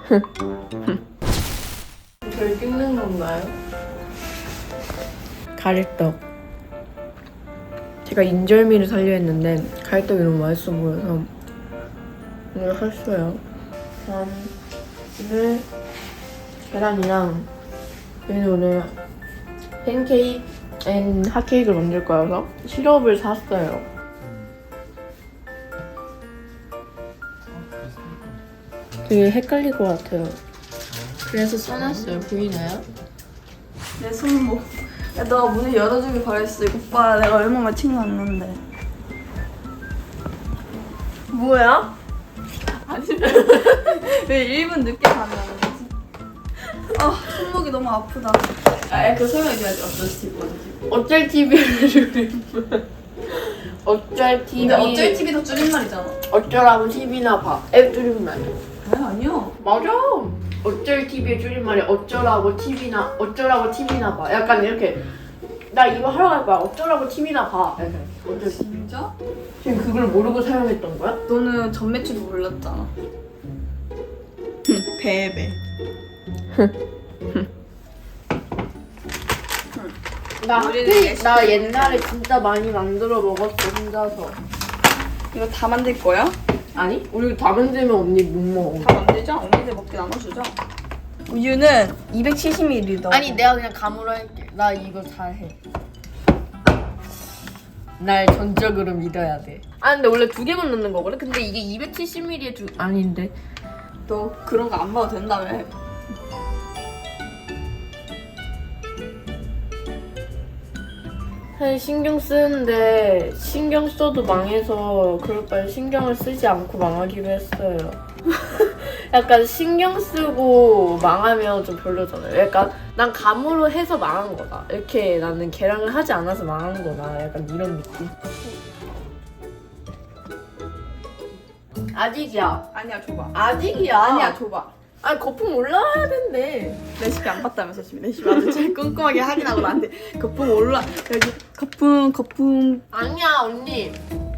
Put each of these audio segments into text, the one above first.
별 찍는 건가요? 가래떡. 제가 인절미를 살려 했는데 가래떡이 너무 맛있어 보여서 오늘 샀어요. 오늘 계란이랑 저희는 오늘 팬케이크 앤 핫케이크를 만들 거여서 시럽을 샀어요. 되게 헷갈릴 것 같아요. 그래서 써놨어요. 보이나요? 내 손목. 야, 너가 문을 열어주길 바랬어. 이거 봐, 내가 얼마나 챙겨왔는데. 뭐야? 아니, 왜 1분 늦게 가면 아, 손목이 너무 아프다. 그 설명해줘야지. 어쩔 TV. 어쩔 TV를 줄임. 어쩔 TV. 근데 어쩔 TV도 줄임말이잖아. 어쩌라고 TV나 봐. 앱 줄임말. 아니야. 맞아. 어쩔 TV의 줄임말이 어쩌라고 TV나 봐. 약간 이렇게 나 이거 하러 갈 거야. 어쩌라고 TV나 봐. 약간 어쩔 TV. 진짜? 지금 그걸 모르고 사용했던 거야? 너는 전매추도 몰랐잖아. 배배. 나 옛날에 진짜 많이 만들어 먹었어 혼자서. 이거 다 만들 거야? 아니? 우리 다 만들면 언니 못 먹어. 다 만들자. 언니들 먹게 나눠주자. 우유는 270ml 넣어. 아니 내가 그냥 감으로 할게. 나 이거 잘해. 날 전적으로 믿어야 돼. 아 근데 원래 2개만 넣는 거거든? 근데 이게 270ml에 아닌데. 너 그런 거 안 봐도 된다며. 사실 신경 쓰는데 신경 써도 망해서 그럴 바에 신경을 쓰지 않고 망하기로 했어요. 약간 신경 쓰고 망하면 좀 별로잖아요. 약간 난 감으로 해서 망한 거다. 이렇게 나는 계량을 하지 않아서 망한 거다. 약간 이런 느낌. 아직이야. 아니야, 줘봐. 아직이야. 아니야, 줘봐. 아니 거품 올라와야 된대. 레시피 안 봤다면서 지금 레시피 아주 잘 꼼꼼하게 확인하고 나한테 거품 올라 여기 거품 아니야 언니.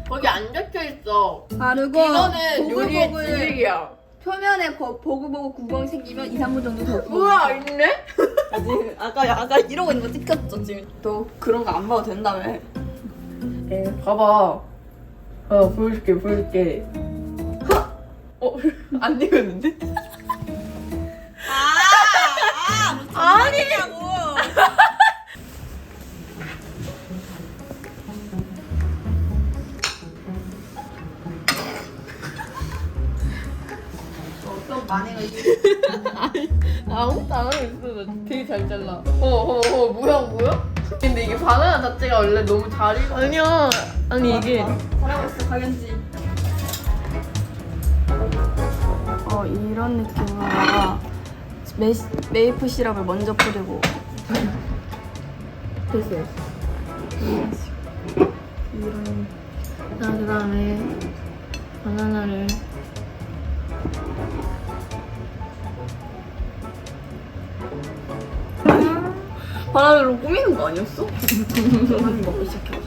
거기 안 적혀 있어. 바르고 이거는 요리의 지식이야. 표면에 보글보글 구멍이 생기면 2, 3분 정도 더 우와 있네? 아직 아까 이러고 있는 거 찍혔죠 지금. 너 그런 거 안 봐도 된다며. 봐봐. 보여줄게. 안 익었는데? 아니냐고. 어떤 만행을 아무것도 안 하고 있어. 나 되게 잘 잘라. 뭐야? 근데 이게 바나나 자체가 원래 너무 잘 익어. 아니야. 아니 이게 잘하고 있어 박연지. 이런 느낌으로 메이플 시럽을 먼저 뿌리고 됐어. 이런 그 다음에 바나나를 바나나로 꾸미는 거 아니었어? 많이 먹고 시작해서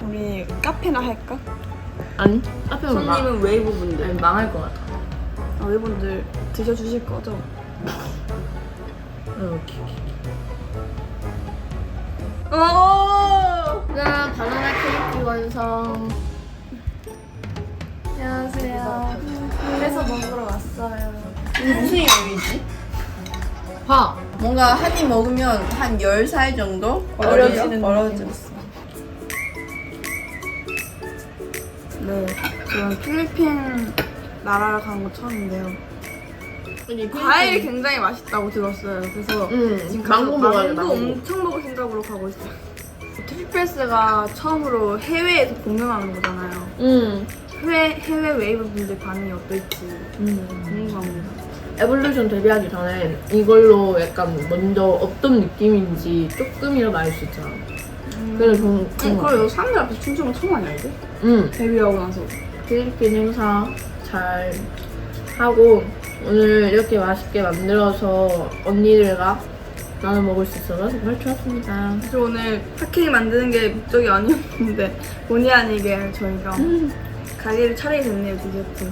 우리 카페나 할까? 아니 앞에는 손님은 웨이브분들 망할 것 같아. 웨이브분들 드셔주실 거죠? 오케이. 오! 짠 바나나 케이크 완성. 안녕하세요. 그래서 먹으러 왔어요. 이게 무슨 요리지? 봐. 뭔가 한 입 먹으면 한 10살 정도 얼어지는 네, 저는 필리핀 나라를 간 거 처음인데요. 과일이 굉장히 맛있다고 들었어요. 그래서 지금 망고 먹어야 돼. 망고 엄청 먹을 생각으로 가고 있어요. 트리플스가 처음으로 해외에서 공연하는 거잖아요. 해외 웨이브 분들 반응이 어떨지 궁금합니다. 에볼루션 데뷔하기 전에 이걸로 약간 먼저 어떤 느낌인지 조금이라도 알 수 있잖아. 그래서 그리고 사람들 앞에서 춤추는 거 처음 아니야 이게? 데뷔하고 나서. 필리핀 행사 잘 하고 오늘 이렇게 맛있게 만들어서 언니들과 나눠 먹을 수 있어서 정말 좋았습니다. 저 오늘 핫케이크 만드는 게 목적이 아니었는데 본의 아니게 저희가 가게를 차리게 됐네요. 디저트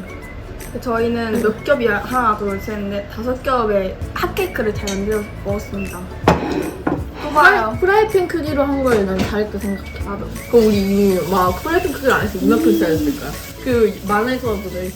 저희는 몇 겹이 하나, 둘, 셋, 넷, 5겹의 핫케이크를 잘 만들어서 먹었습니다. 또 봐요. 프라이팬 크기로 한 거에 난 잘했다 생각해. 나도. 그럼 우리 막 프라이팬 크기로 안 했어. 이만큼 짜였을 거야. 그 만에서도 이렇게